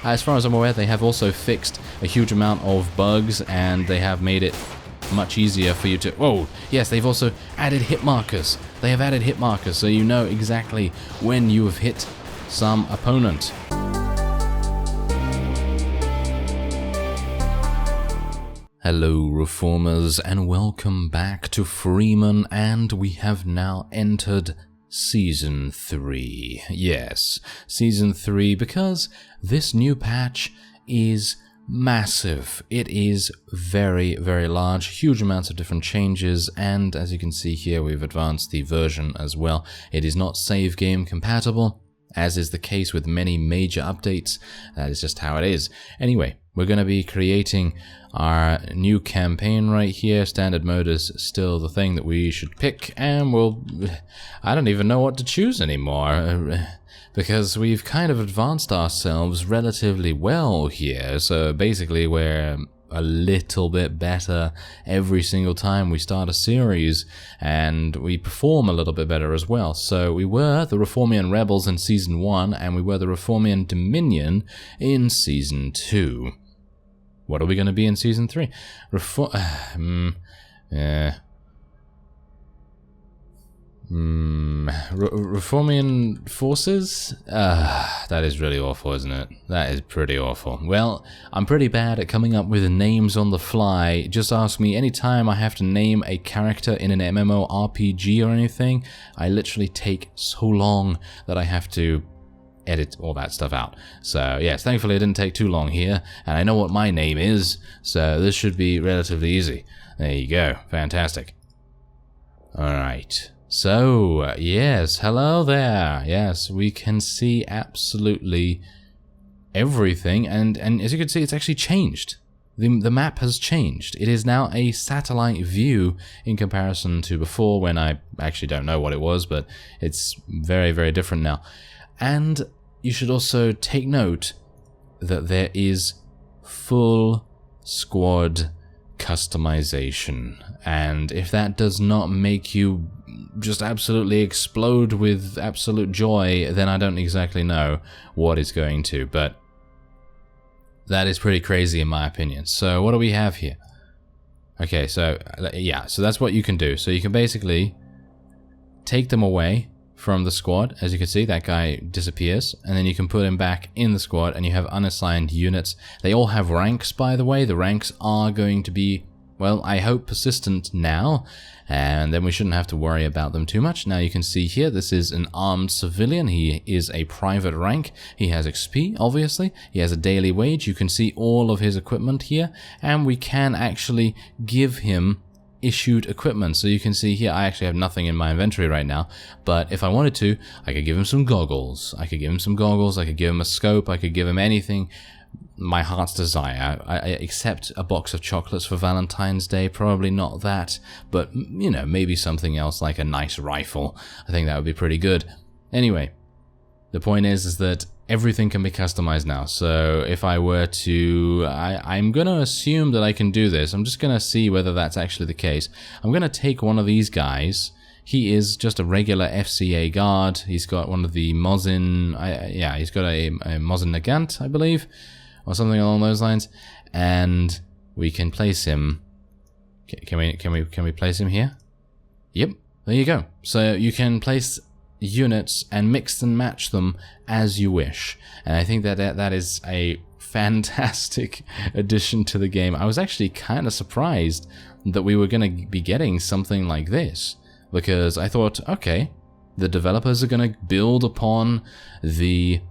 As far as I'm aware, they have also fixed a huge amount of bugs, and they have made it much easier for you to... Whoa! Yes, they've also added hit markers. They have added hit markers, so you know exactly when you have hit some opponent. Hello, Reformers, and welcome back to Freeman, and we have now entered Season 3. Yes, Season 3, because this new patch is massive. It is very, very large, huge amounts of different changes, and as you can see here, we've advanced the version as well. It is not save game compatible, as is the case with many major updates. That is just how it is. Anyway, we're going to be creating our new campaign right here. Standard mode is still the thing that we should pick, and I don't even know what to choose anymore, because we've kind of advanced ourselves relatively well here. So basically we're a little bit better every single time we start a series, and we perform a little bit better as well. So we were the Reformian Rebels in Season 1, and we were the Reformian Dominion in Season 2. What are we going to be in Season 3? Reformian Forces? That is really awful, isn't it? That is pretty awful. Well, I'm pretty bad at coming up with names on the fly. Just ask me anytime I have to name a character in an MMORPG or anything, I literally take so long that I have to edit all that stuff out. So yes, thankfully it didn't take too long here, and I know what my name is, so this should be relatively easy. There you go. Fantastic. Alright. So, yes, hello there. Yes, we can see absolutely everything, and as you can see, it's actually changed. The map has changed. It is now a satellite view in comparison to before, when I actually don't know what it was, but it's very, very different now. And you should also take note that there is full squad customization, and if that does not make you just absolutely explode with absolute joy, then I don't exactly know what is going to, but that is pretty crazy in my opinion. So what do we have here? Okay, so yeah, so that's what you can do. So you can basically take them away from the squad. As you can see, that guy disappears, and then you can put him back in the squad, and you have unassigned units. They all have ranks, by the way. The ranks are going to be, well, I hope persistent now, and then we shouldn't have to worry about them too much. Now you can see here, this is an armed civilian. He is a private rank. He has XP, obviously. He has a daily wage. You can see all of his equipment here, and we can actually give him issued equipment. So you can see here, I actually have nothing in my inventory right now, but if I wanted to, I could give him some goggles. I could give him some goggles, I could give him a scope, I could give him anything my heart's desire. I accept a box of chocolates for Valentine's Day, probably not that, but you know, maybe something else like a nice rifle. I think that would be pretty good. Anyway, the point is that everything can be customized now. So if I were to, I'm going to assume that I can do this. I'm just going to see whether that's actually the case. I'm going to take one of these guys. He is just a regular FCA guard. He's got one of the Mosin, yeah, he's got a Mosin Nagant, I believe, or something along those lines. And we can place him. Can we place him here? Yep, there you go. So you can place units and mix and match them as you wish, and I think that is a fantastic addition to the game. I was actually kind of surprised that we were going to be getting something like this, because I thought, okay, the developers are going to build upon the,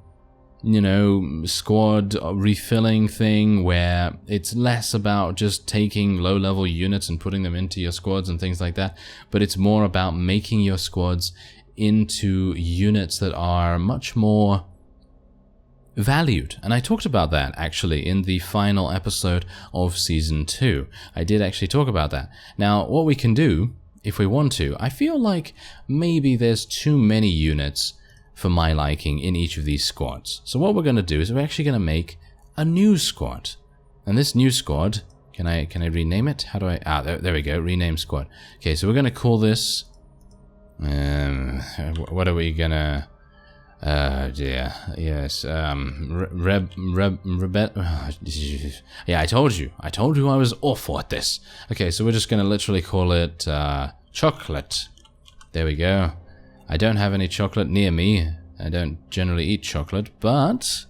you know, squad refilling thing, where it's less about just taking low-level units and putting them into your squads and things like that, but it's more about making your squads into units that are much more valued. And I talked about that actually in the final episode of Season 2. I did actually talk about that. Now, what we can do, if we want to, I feel like maybe there's too many units for my liking in each of these squads. So what we're going to do is we're actually going to make a new squad. And this new squad, can I rename it? How do I, there we go, rename squad. Okay, so we're going to call this, what are we gonna, Dear. Yes. Yeah, I told you. I told you I was awful at this. Okay, so we're just gonna literally call it chocolate. There we go. I don't have any chocolate near me. I don't generally eat chocolate, but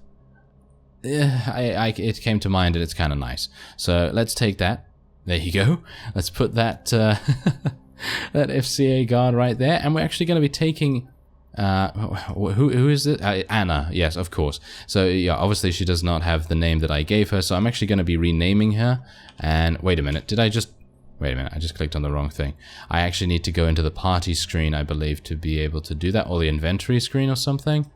it came to mind and it's kind of nice. So let's take that. There you go. Let's put that that FCA guard right there, and we're actually going to be taking. Who is it? Anna, yes, of course. So yeah, obviously she does not have the name that I gave her, so I'm actually going to be renaming her. And wait a minute, I just clicked on the wrong thing. I actually need to go into the party screen, I believe, to be able to do that, or the inventory screen or something.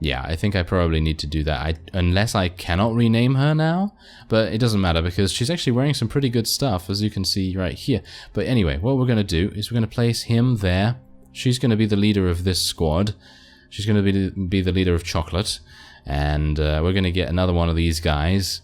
Yeah, I think I probably need to do that, unless I cannot rename her now, but it doesn't matter because she's actually wearing some pretty good stuff, as you can see right here. But anyway, what we're going to do is we're going to place him there. She's going to be the leader of this squad. She's going to be the leader of Chocolate. And we're going to get another one of these guys.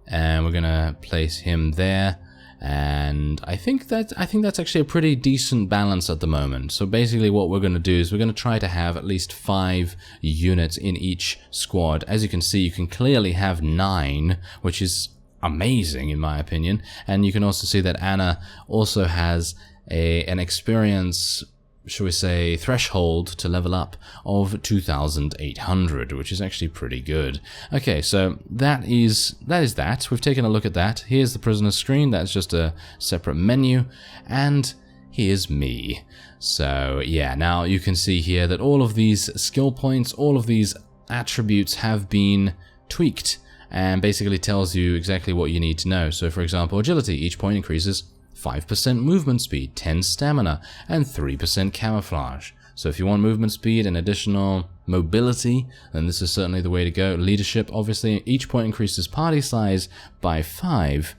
And we're going to place him there. And I think that's actually a pretty decent balance at the moment. So basically what we're going to do is we're going to try to have at least 5 units in each squad. As you can see, you can clearly have 9, which is amazing in my opinion. And you can also see that Anna also has an experience, shall we say, threshold to level up of 2,800, which is actually pretty good. Okay, so that is that. We've taken a look at that. Here's the prisoner screen. That's just a separate menu. And here's me. So yeah, now you can see here that all of these skill points, all of these attributes have been tweaked and basically tells you exactly what you need to know. So for example, agility, each point increases 5% movement speed, 10 stamina, and 3% camouflage. So if you want movement speed and additional mobility, then this is certainly the way to go. Leadership, obviously, each point increases party size by 5,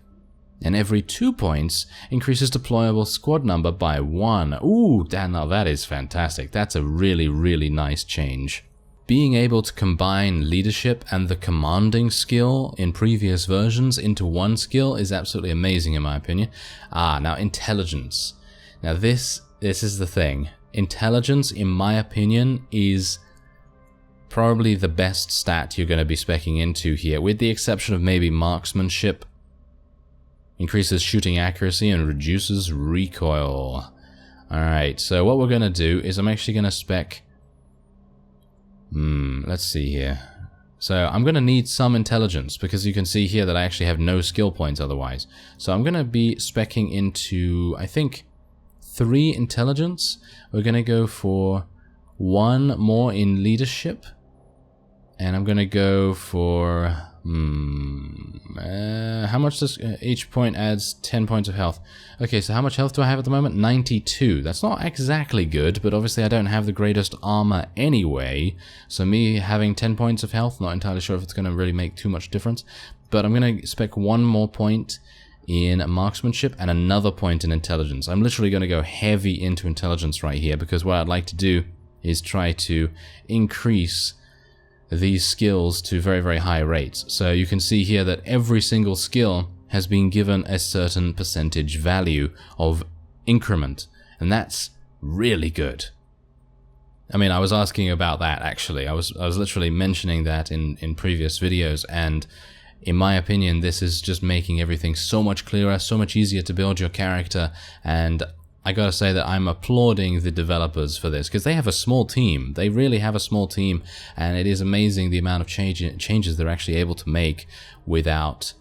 and every 2 points increases deployable squad number by 1. Ooh, now that is fantastic. That's a really, really nice change. Being able to combine leadership and the commanding skill in previous versions into one skill is absolutely amazing in my opinion. Now intelligence. Now this is the thing. Intelligence, in my opinion, is probably the best stat you're going to be speccing into here, with the exception of maybe marksmanship. Increases shooting accuracy and reduces recoil. Alright, so what we're going to do is I'm actually going to spec... let's see here. So I'm going to need some intelligence because you can see here that I actually have no skill points otherwise. So I'm going to be speccing into, I think, 3 intelligence. We're going to go for 1 more in leadership. And I'm going to go for... how much does each point adds 10 points of health? Okay, so how much health do I have at the moment? 92. That's not exactly good, but obviously I don't have the greatest armor anyway. So me having 10 points of health, not entirely sure if it's going to really make too much difference. But I'm going to spec 1 more point in marksmanship and another point in intelligence. I'm literally going to go heavy into intelligence right here because what I'd like to do is try to increase these skills to very, very high rates. So you can see here that every single skill has been given a certain percentage value of increment, and that's really good. I mean, I was asking about that actually. I was literally mentioning that in previous videos, and in my opinion, this is just making everything so much clearer, so much easier to build your character, and I gotta say that I'm applauding the developers for this, because they have a small team. They really have a small team, and it is amazing the amount of changes they're actually able to make without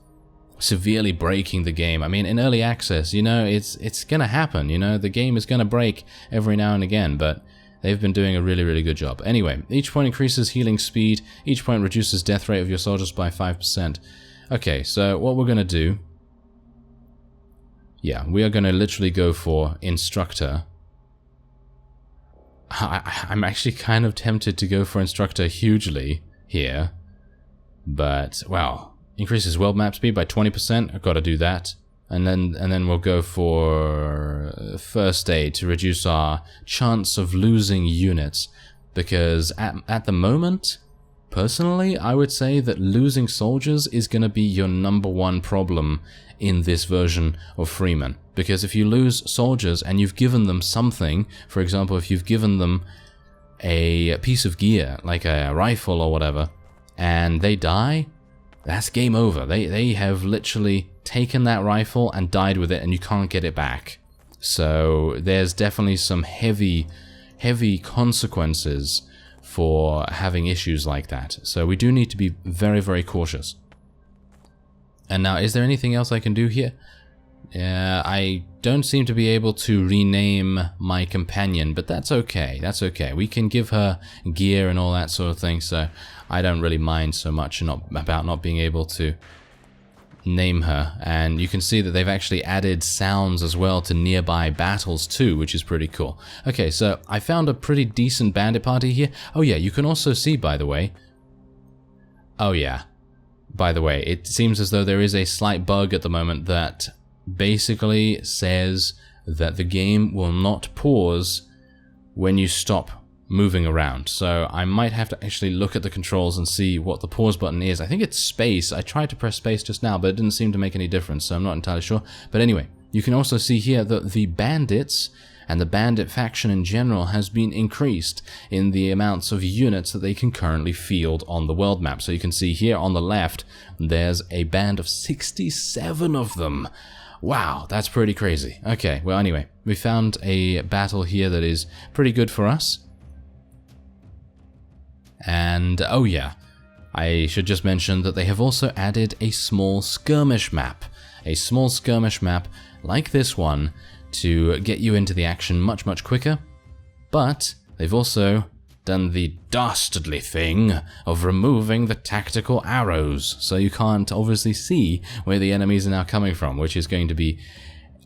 severely breaking the game. I mean, in early access, you know, it's gonna happen, you know, the game is gonna break every now and again, but they've been doing a really, really good job. Anyway, each point increases healing speed, each point reduces death rate of your soldiers by 5%. Okay, so what we're gonna do... yeah, we are going to literally go for instructor. I'm actually kind of tempted to go for instructor hugely here. But, well, increases world map speed by 20%. I've got to do that. And then we'll go for first aid to reduce our chance of losing units. Because at the moment, personally, I would say that losing soldiers is going to be your #1 problem in this version of Freeman. Because if you lose soldiers and you've given them something, for example, if you've given them a piece of gear, like a rifle or whatever, and they die, that's game over. They have literally taken that rifle and died with it, and you can't get it back. So there's definitely some heavy consequences for having issues like that. So we do need to be very, very cautious. And now, is there anything else I can do here? I don't seem to be able to rename my companion, but that's okay. That's okay. We can give her gear and all that sort of thing, so I don't really mind so much about not being able to name her. And you can see that they've actually added sounds as well to nearby battles too, which is pretty cool. Okay, so I found a pretty decent bandit party here. Oh yeah, you can also see, by the way... Oh yeah. By the way, it seems as though there is a slight bug at the moment that basically says that the game will not pause when you stop moving around. So I might have to actually look at the controls and see what the pause button is. I think it's space. I tried to press space just now, but it didn't seem to make any difference, so I'm not entirely sure. But anyway, you can also see here that the bandits and the bandit faction in general has been increased in the amounts of units that they can currently field on the world map. So you can see here on the left, there's a band of 67 of them. Wow, that's pretty crazy. Okay, well anyway, we found a battle here that is pretty good for us. And, oh yeah, I should just mention that they have also added a small skirmish map. A small skirmish map like this one, to get you into the action much, much quicker, but they've also done the dastardly thing of removing the tactical arrows, so you can't obviously see where the enemies are now coming from, which is going to be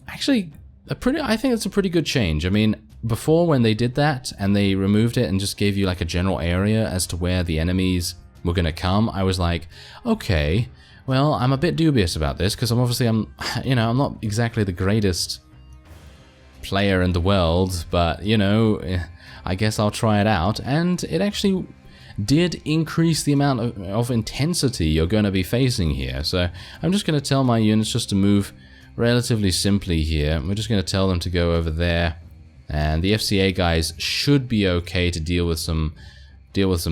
actually I think it's a pretty good change. I mean, before when they did that and they removed it and just gave you like a general area as to where the enemies were going to come, I was like, okay, well, I'm a bit dubious about this, because I'm not exactly the greatest player in the world, but you know, I guess I'll try it out. And it actually did increase the amount of intensity you're going to be facing here. So I'm just going to tell my units just to move relatively simply here. We're just going to tell them to go over there, and the FCA guys should be okay to deal with some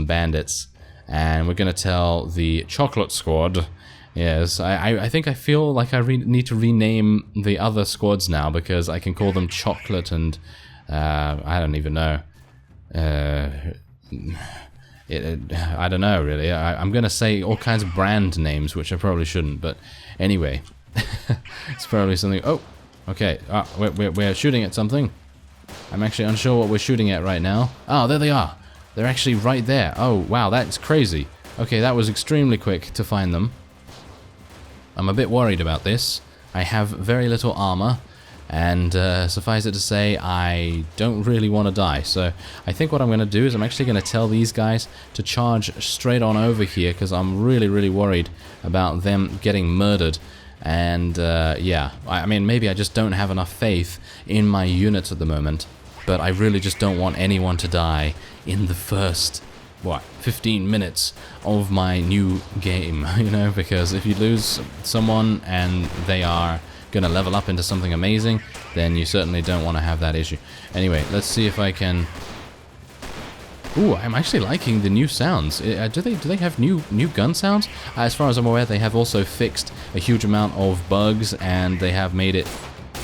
bandits. And we're going to tell the chocolate squad. Yes, I think I feel like I need to rename the other squads now, because I can call them Chocolate and I don't even know. I don't know really. I'm gonna say all kinds of brand names, which I probably shouldn't. But anyway, it's probably something. Oh, okay. We're shooting at something. I'm actually unsure what we're shooting at right now. Oh, there they are. They're actually right there. Oh wow, that's crazy. Okay, that was extremely quick to find them. I'm a bit worried about this. I have very little armor, and suffice it to say, I don't really want to die. So I think what I'm going to do is I'm actually going to tell these guys to charge straight on over here, because I'm really, really worried about them getting murdered. And yeah, I mean, maybe I just don't have enough faith in my units at the moment, but I really just don't want anyone to die in the first 15 minutes of my new game, you know, because if you lose someone and they are gonna level up into something amazing, then you certainly don't want to have that issue. Anyway, let's see if I can... Ooh, I'm actually liking the new sounds. Do they have new gun sounds? As far as I'm aware, they have also fixed a huge amount of bugs, and they have made it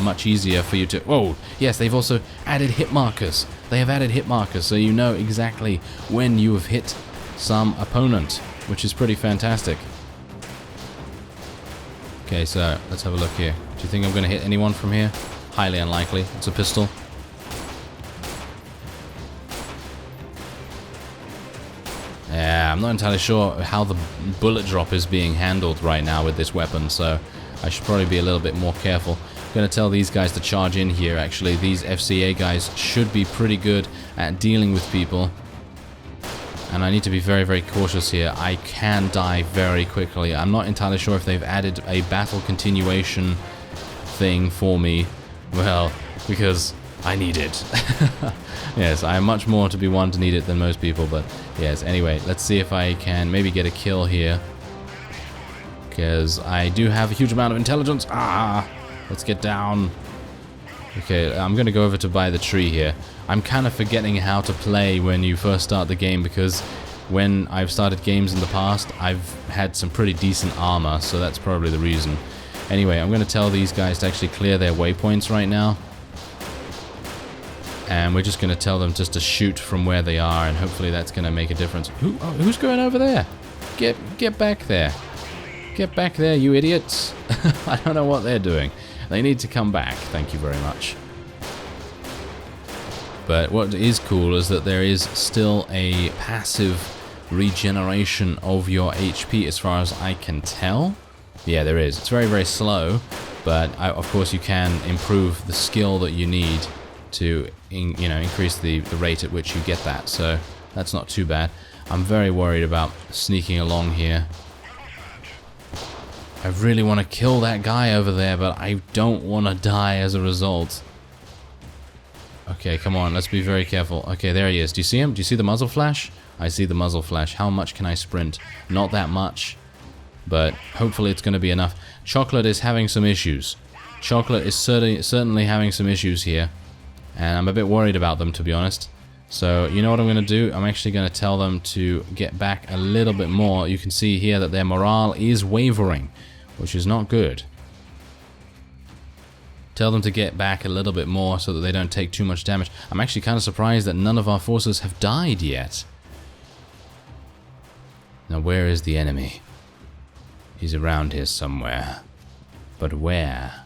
much easier for you to... Whoa! Yes, they've also added hit markers. They have added hit markers, so you know exactly when you have hit some opponent, which is pretty fantastic. Okay, so let's have a look here. Do you think I'm going to hit anyone from here? Highly unlikely. It's a pistol. Yeah, I'm not entirely sure how the bullet drop is being handled right now with this weapon, so I should probably be a little bit more careful. I'm going to tell these guys to charge in here, actually. These FCA guys should be pretty good at dealing with people. And I need to be very, very cautious here. I can die very quickly. I'm not entirely sure if they've added a battle continuation thing for me. Well, because I need it. Yes, I am much more to be one to need it than most people, but yes, anyway, let's see if I can maybe get a kill here. Because I do have a huge amount of intelligence. Ah! Let's get down. Okay, I'm going to go over to by the tree here. I'm kind of forgetting how to play when you first start the game, because when I've started games in the past, I've had some pretty decent armor, so that's probably the reason. Anyway, I'm going to tell these guys to actually clear their waypoints right now. And we're just going to tell them just to shoot from where they are, and hopefully that's going to make a difference. Who's going over there? Get back there. Get back there, you idiots. I don't know what they're doing. They need to come back. Thank you very much. But what is cool is that there is still a passive regeneration of your HP as far as I can tell. Yeah, there is. It's very, very slow, but of course you can improve the skill that you need to increase the rate at which you get that, so that's not too bad. I'm very worried about sneaking along here. I really want to kill that guy over there, but I don't want to die as a result. Okay, come on, let's be very careful. Okay, there he is. Do you see him? Do you see the muzzle flash? I see the muzzle flash. How much can I sprint? Not that much, but hopefully it's going to be enough. Chocolate is having some issues. Chocolate is certainly having some issues here, and I'm a bit worried about them, to be honest. So, you know what I'm going to do? I'm actually going to tell them to get back a little bit more. You can see here that their morale is wavering, which is not good. Tell them to get back a little bit more so that they don't take too much damage. I'm actually kind of surprised that none of our forces have died yet. Now, where is the enemy? He's around here somewhere. But where?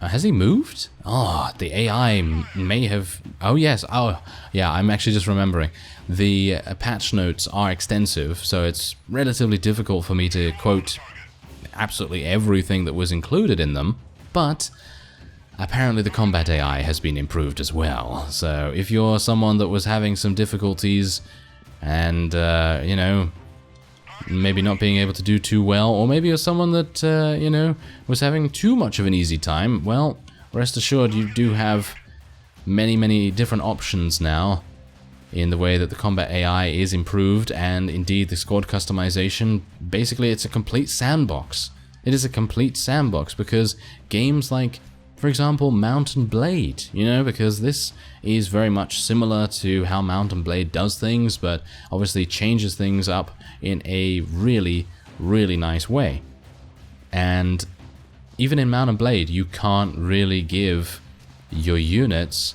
Has he moved? Oh, the AI may have... Oh, yes. Oh, yeah, I'm actually just remembering. The patch notes are extensive, so it's relatively difficult for me to quote absolutely everything that was included in them, but apparently the combat AI has been improved as well. So if you're someone that was having some difficulties and, you know, maybe not being able to do too well, or maybe you're someone that, you know, was having too much of an easy time, well, rest assured you do have many, many different options now in the way that the combat AI is improved, and indeed the squad customization. Basically, it's a complete sandbox. It is a complete sandbox, because games like, for example, Mount & Blade, you know, because this is very much similar to how Mount & Blade does things, but obviously changes things up in a really, really nice way. And even in Mount & Blade, you can't really give your units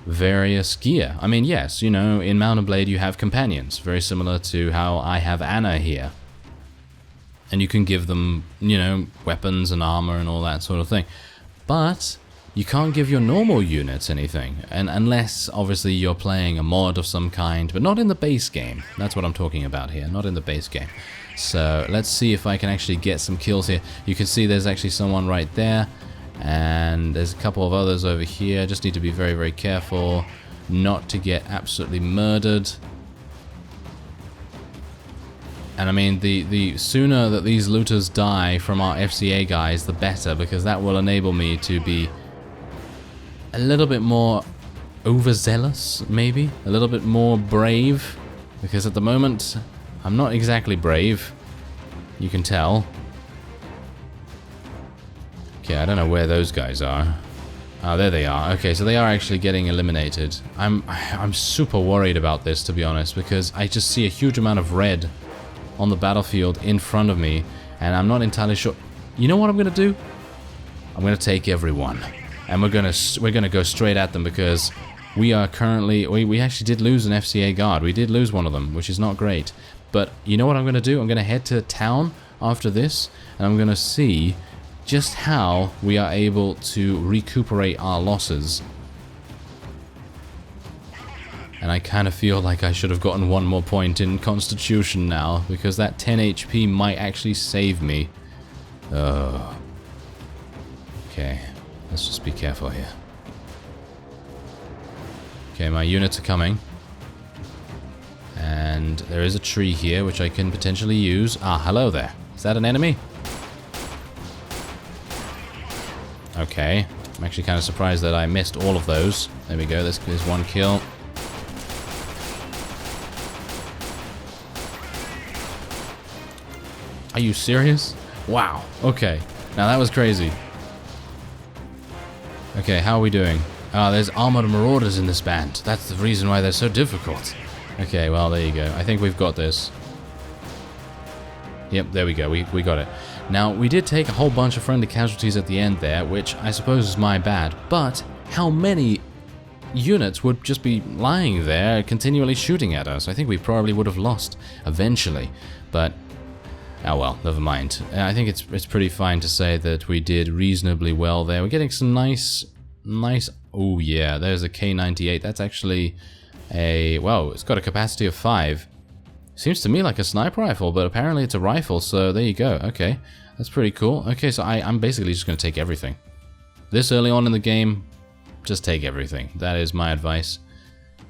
various gear. I mean, yes, you know, in Mount & Blade you have companions, very similar to how I have Anna here. And you can give them, you know, weapons and armor and all that sort of thing. But you can't give your normal units anything, and unless obviously you're playing a mod of some kind, but not in the base game. That's what I'm talking about here, not in the base game. So let's see if I can actually get some kills here. You can see there's actually someone right there, and there's a couple of others over here. Just need to be very, very careful not to get absolutely murdered. And I mean, the sooner that these looters die from our FCA guys, the better, because that will enable me to be a little bit more overzealous, maybe? A little bit more brave, because at the moment, I'm not exactly brave. You can tell. Okay, I don't know where those guys are. Oh, there they are. Okay, so they are actually getting eliminated. I'm super worried about this, to be honest, because I just see a huge amount of red on the battlefield in front of me, and I'm not entirely sure. You know what I'm gonna do? I'm gonna take everyone, and we're gonna go straight at them, because we are currently we actually did lose an FCA guard. We did lose one of them, which is not great. But you know what I'm gonna do? I'm gonna head to town after this, and I'm gonna see just how we are able to recuperate our losses. And I kind of feel like I should have gotten one more point in Constitution now, because that 10 HP might actually save me. Oh. Okay, let's just be careful here. Okay, my units are coming. And there is a tree here, which I can potentially use. Ah, hello there. Is that an enemy? Okay, I'm actually kind of surprised that I missed all of those. There we go, there's one kill. Are you serious? Wow, okay. Now that was crazy. Okay, how are we doing? Ah, there's armored marauders in this band. That's the reason why they're so difficult. Okay, well, there you go. I think we've got this. Yep, there we go. We got it. Now, we did take a whole bunch of friendly casualties at the end there, which I suppose is my bad, but how many units would just be lying there continually shooting at us? I think we probably would have lost eventually, but oh well, never mind. I think it's pretty fine to say that we did reasonably well there. We're getting some nice... Oh yeah, there's a K98. That's actually a... Well, it's got a capacity of 5. Seems to me like a sniper rifle, but apparently it's a rifle, so there you go. Okay, that's pretty cool. Okay, so I'm basically just going to take everything. This early on in the game, just take everything. That is my advice.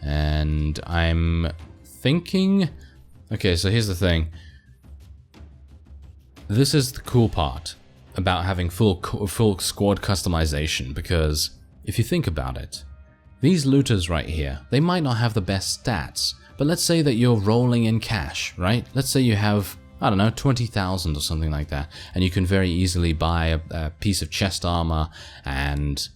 And I'm thinking... Okay, so here's the thing. This is the cool part about having full squad customization, because if you think about it, these looters right here, they might not have the best stats, but let's say that you're rolling in cash, right? Let's say you have, I don't know, 20,000 or something like that, and you can very easily buy a piece of chest armor and,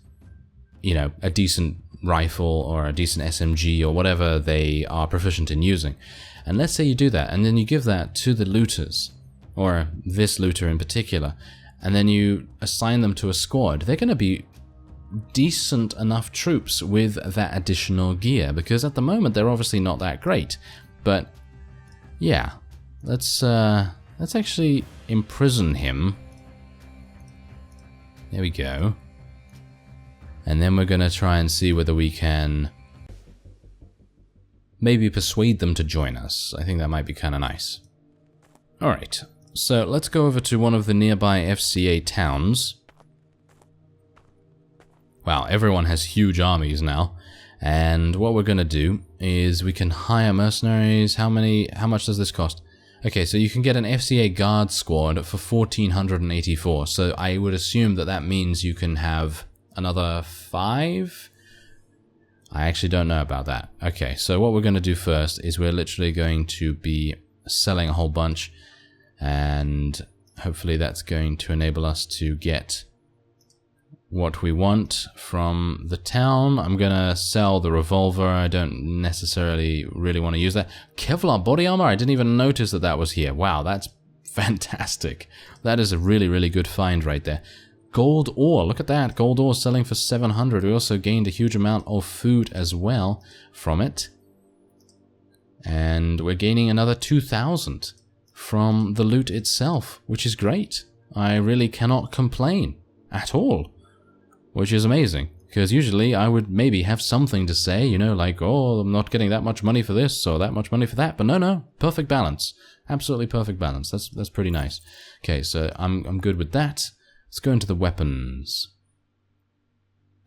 you know, a decent rifle or a decent SMG or whatever they are proficient in using. And let's say you do that, and then you give that to the looters, or this looter in particular, and then you assign them to a squad. They're going to be decent enough troops with that additional gear, because at the moment they're obviously not that great. But yeah, let's actually imprison him. There we go. And then we're gonna try and see whether we can maybe persuade them to join us. I think that might be kind of nice. Alright, so let's go over to one of the nearby FCA towns. Wow, everyone has huge armies now. And what we're going to do is we can hire mercenaries. How much does this cost? Okay, so you can get an FCA guard squad for 1,484. So I would assume that that means you can have another 5? I actually don't know about that. Okay, so what we're going to do first is we're literally going to be selling a whole bunch. And hopefully that's going to enable us to get what we want from the town. I'm gonna sell the revolver. I don't necessarily really want to use that. Kevlar body armor? I didn't even notice that that was here. Wow, that's fantastic. That is a really, really good find right there. Gold ore, look at that. Gold ore selling for 700. We also gained a huge amount of food as well from it. And we're gaining another 2,000 from the loot itself, which is great. I really cannot complain at all. Which is amazing, because usually I would maybe have something to say, you know, like, oh, I'm not getting that much money for this or that much money for that. But no, perfect balance. Absolutely perfect balance. That's pretty nice. Okay, so I'm good with that. Let's go into the weapons.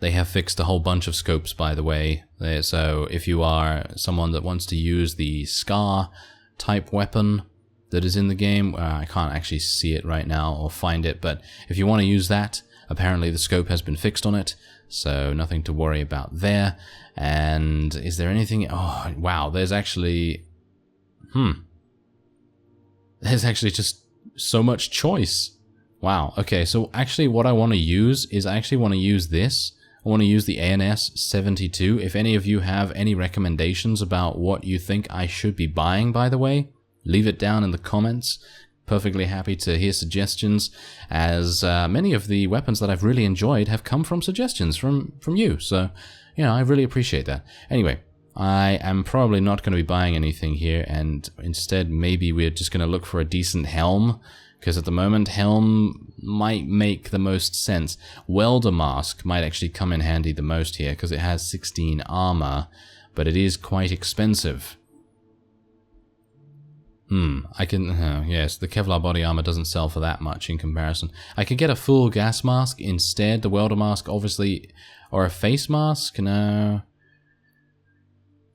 They have fixed a whole bunch of scopes, by the way. So if you are someone that wants to use the Scar type weapon that is in the game, I can't actually see it right now or find it, but if you want to use that, apparently the scope has been fixed on it, so nothing to worry about there. And is there anything... Oh, wow, there's actually... There's actually just so much choice. Wow, okay, so actually what I want to use is I actually want to use this. I want to use the ANS 72. If any of you have any recommendations about what you think I should be buying, by the way, leave it down in the comments. Perfectly happy to hear suggestions, as many of the weapons that I've really enjoyed have come from suggestions from you. So, you know, I really appreciate that. Anyway, I am probably not going to be buying anything here, and instead maybe we're just going to look for a decent helm, because at the moment helm might make the most sense. Welder mask might actually come in handy the most here, because it has 16 armor, but it is quite expensive. I can... yes, the Kevlar body armor doesn't sell for that much in comparison. I could get a full gas mask instead. The welder mask, obviously... Or a face mask? No.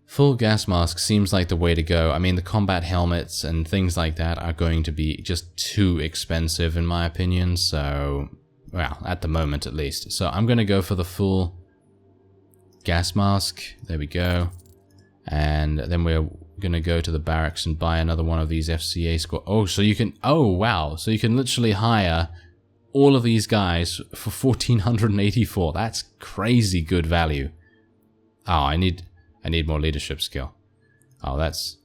Full gas mask seems like the way to go. I mean, the combat helmets and things like that are going to be just too expensive, in my opinion. So, well, at the moment at least. So I'm going to go for the full gas mask. There we go. And then we're going to go to the barracks and buy another one of these FCA squad. Oh, so you can... Oh, wow. So you can literally hire all of these guys for 1484. That's crazy good value. Oh, I need more leadership skill. Oh, that's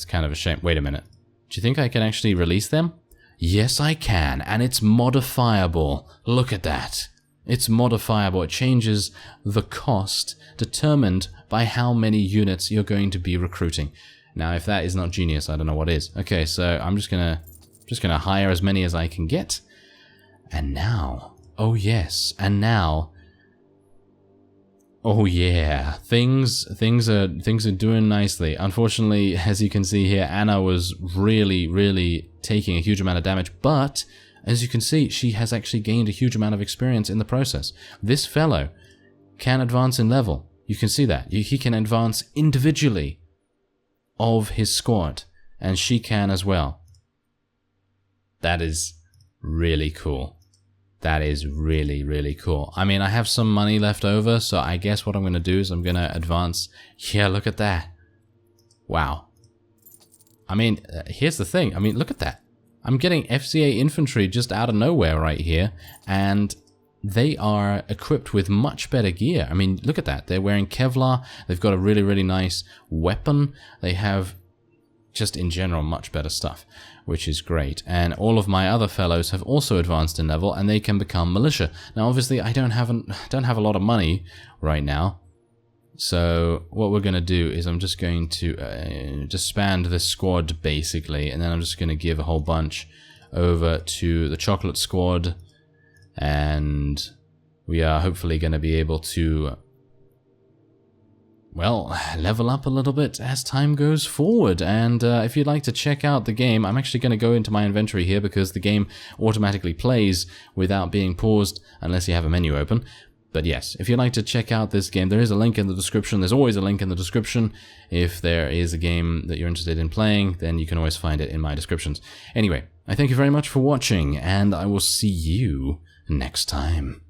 kind of a shame. Wait a minute. Do you think I can actually release them? Yes, I can, and it's modifiable. Look at that. It's modifiable. It changes the cost determined by how many units you're going to be recruiting. Now, if that is not genius, I don't know what is. Okay, so I'm just gonna hire as many as I can get. And now, oh yes, and now, oh yeah, things are doing nicely. Unfortunately, as you can see here, Anna was really taking a huge amount of damage, but as you can see, she has actually gained a huge amount of experience in the process. This fellow can advance in level. You can see that. He can advance individually of his squad, and she can as well. That is really cool. That is really cool. I mean, I have some money left over, so I guess what I'm going to do is I'm going to advance. Yeah, look at that. Wow. I mean, here's the thing. I mean, look at that. I'm getting FCA infantry just out of nowhere right here, and they are equipped with much better gear. I mean, look at that. They're wearing Kevlar. They've got a really nice weapon. They have, just in general, much better stuff, which is great. And all of my other fellows have also advanced in level, and they can become militia. Now, obviously, I don't have a lot of money right now. So what we're going to do is I'm just going to disband this squad, basically, and then I'm just going to give a whole bunch over to the chocolate squad. And we are hopefully going to be able to, well, level up a little bit as time goes forward. And if you'd like to check out the game, I'm actually going to go into my inventory here because the game automatically plays without being paused unless you have a menu open. But yes, if you'd like to check out this game, there is a link in the description. There's always a link in the description. If there is a game that you're interested in playing, then you can always find it in my descriptions. Anyway, I thank you very much for watching, and I will see you next time.